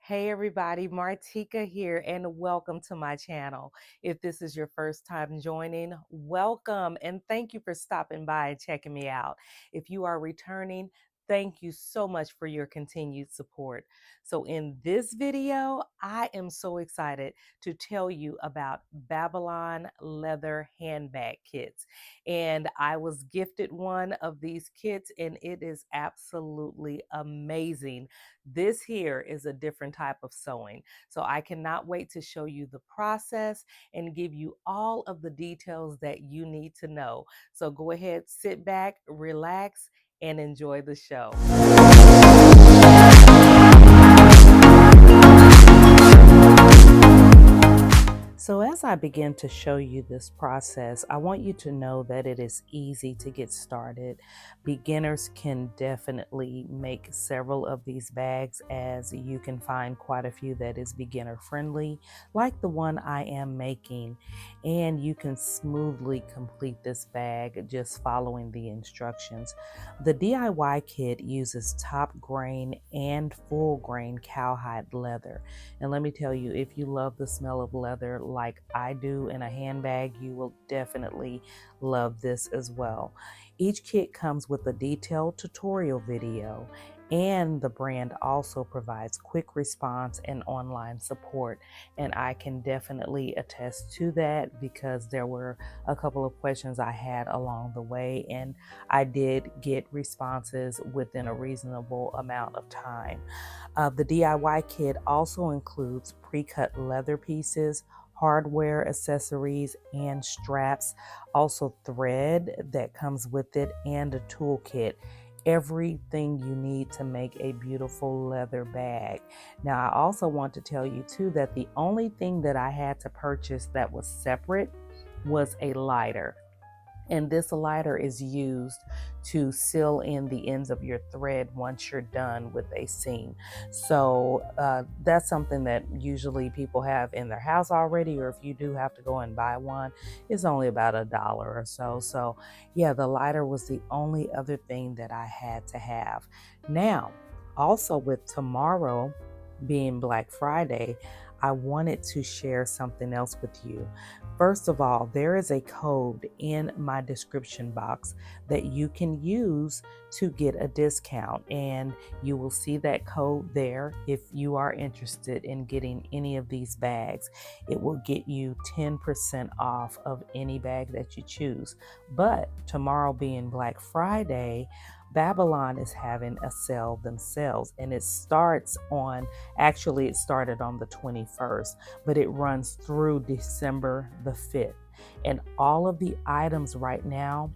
Hey everybody, Martika here and welcome to my channel. If this is your first time joining, welcome and thank you for stopping by and checking me out. If you are returning, thank you so much for your continued support. So in this video, I am so excited to tell you about Babylon leather handbag kits. And I was gifted one of these kits and it is absolutely amazing. This here is a different type of sewing. So I cannot wait to show you the process and give you all of the details that you need to know. So go ahead, sit back, relax, and enjoy the show. So as I begin to show you this process, I want you to know that it is easy to get started. Beginners can definitely make several of these bags, as you can find quite a few that is beginner friendly, like the one I am making. And you can smoothly complete this bag just following the instructions. The DIY kit uses top grain and full grain cowhide leather. And let me tell you, if you love the smell of leather like I do in a handbag, you will definitely love this as well. Each kit comes with a detailed tutorial video, and the brand also provides quick response and online support. And I can definitely attest to that because there were a couple of questions I had along the way, and I did get responses within a reasonable amount of time. The DIY kit also includes pre-cut leather pieces, hardware accessories, and straps, also thread that comes with it, and a toolkit. Everything you need to make a beautiful leather bag. Now, I also want to tell you too that the only thing that I had to purchase that was separate was a lighter. And this lighter is used to seal in the ends of your thread once you're done with a seam. So that's something that usually people have in their house already, or if you do have to go and buy one, it's only about $1 or so. So yeah, the lighter was the only other thing that I had to have. Now, also with tomorrow being Black Friday, I wanted to share something else with you. First of all, there is a code in my description box that you can use to get a discount, and you will see that code there if you are interested in getting any of these bags. It will get you 10% off of any bag that you choose. But tomorrow being Black Friday, Babylon is having a sale themselves, and it started on the 21st, but it runs through December the 5th. And all of the items right now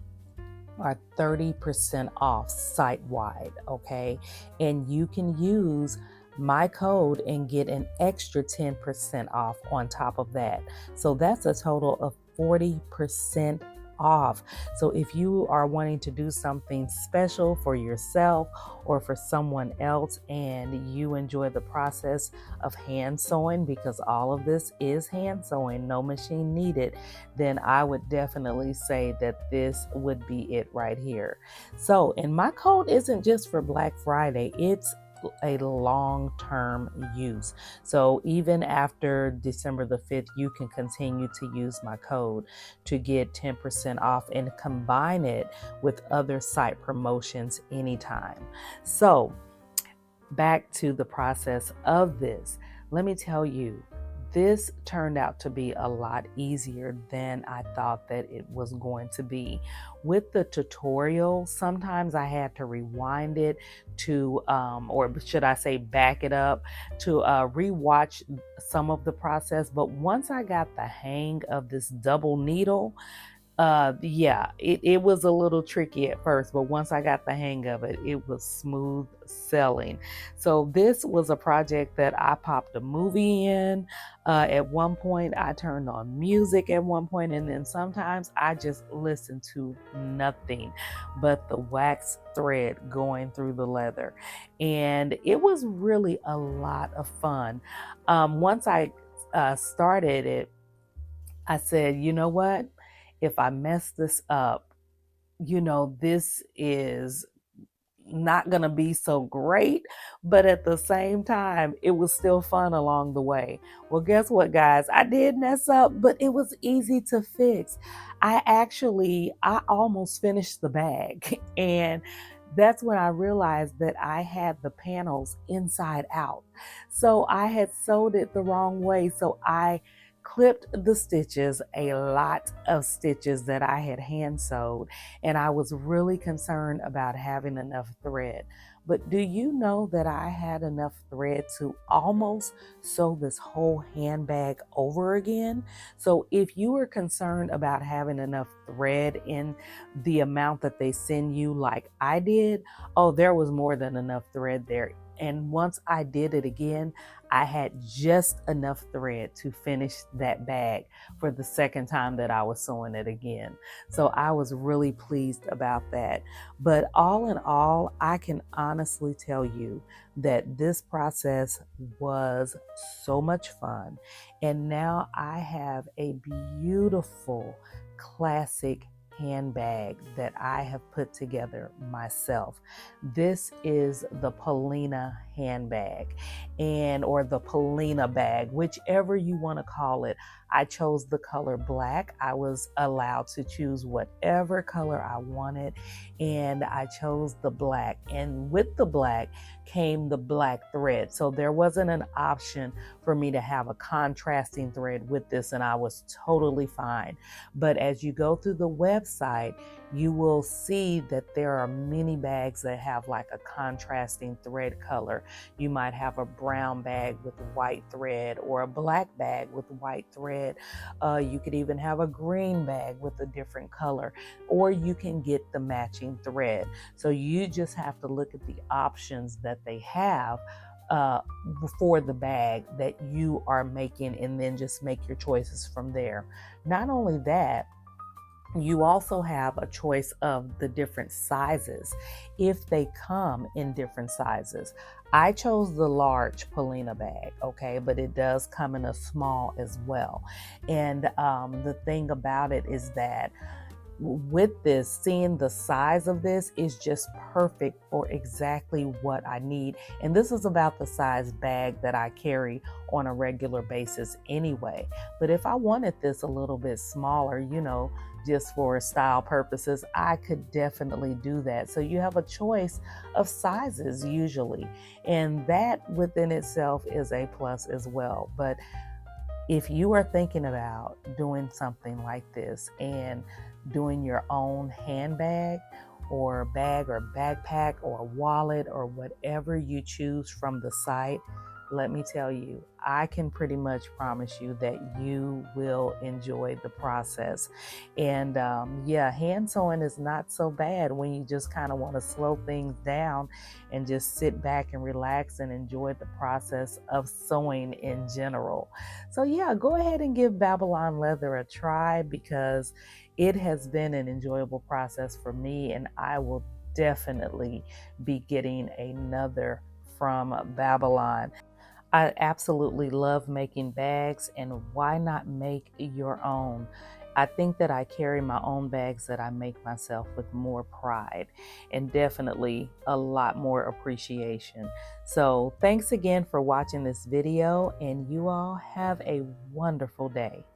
are 30% off site-wide, okay? And you can use my code and get an extra 10% off on top of that. So that's a total of 40% off. So if you are wanting to do something special for yourself or for someone else, and you enjoy the process of hand sewing, because all of this is hand sewing, no machine needed, then I would definitely say that this would be it right here. So, and my code isn't just for Black Friday, it's a long-term use. So even after December the 5th, you can continue to use my code to get 10% off and combine it with other site promotions anytime. So back to the process of this. Let me tell you, this turned out to be a lot easier than I thought that it was going to be. With the tutorial, sometimes I had to rewind it to, or should I say back it up, to rewatch some of the process. But once I got the hang of this double needle, it was a little tricky at first, but once I got the hang of it, it was smooth sailing. So this was a project that I popped a movie in. At one point, I turned on music at one point, and then sometimes I just listened to nothing but the wax thread going through the leather. And it was really a lot of fun. Once I started it, I said, you know what? If I mess this up, this is not gonna be so great, but at the same time, it was still fun along the way. Well, guess what, guys? I did mess up, but it was easy to fix. I almost finished the bag, and that's when I realized that I had the panels inside out. So I had sewed it the wrong way. So I clipped the stitches, a lot of stitches that I had hand sewed, and I was really concerned about having enough thread. But do you know that I had enough thread to almost sew this whole handbag over again? So if you were concerned about having enough thread in the amount that they send you, like I did, oh, there was more than enough thread there. And once I did it again, I had just enough thread to finish that bag for the second time that I was sewing it again. So I was really pleased about that. But all in all, I can honestly tell you that this process was so much fun. And now I have a beautiful classic handbag that I have put together myself. This is the Polina handbag, and or the Polina bag, whichever you want to call it. I chose the color black. I was allowed to choose whatever color I wanted, and I chose the black. And with the black came the black thread. So there wasn't an option for me to have a contrasting thread with this, and I was totally fine. But as you go through the website, you will see that there are many bags that have like a contrasting thread color. You might have a brown bag with white thread, or a black bag with white thread. You could even have a green bag with a different color, or you can get the matching thread. So you just have to look at the options that they have for the bag that you are making, and then just make your choices from there. Not only that, you also have a choice of the different sizes if they come in different sizes. I chose the large Polina bag, okay, but it does come in a small as well. And the thing about it is that with this, seeing the size of this is just perfect for exactly what I need. And this is about the size bag that I carry on a regular basis anyway. But if I wanted this a little bit smaller, just for style purposes, I could definitely do that. So you have a choice of sizes usually, and that within itself is a plus as well. But if you are thinking about doing something like this and doing your own handbag or bag or backpack or wallet or whatever you choose from the site, let me tell you, I can pretty much promise you that you will enjoy the process. And hand sewing is not so bad when you just kind of want to slow things down and just sit back and relax and enjoy the process of sewing in general. So yeah, go ahead and give Babylon Leather a try, because it has been an enjoyable process for me, and I will definitely be getting another from Babylon. I absolutely love making bags, and why not make your own? I think that I carry my own bags that I make myself with more pride and definitely a lot more appreciation. So thanks again for watching this video, and you all have a wonderful day.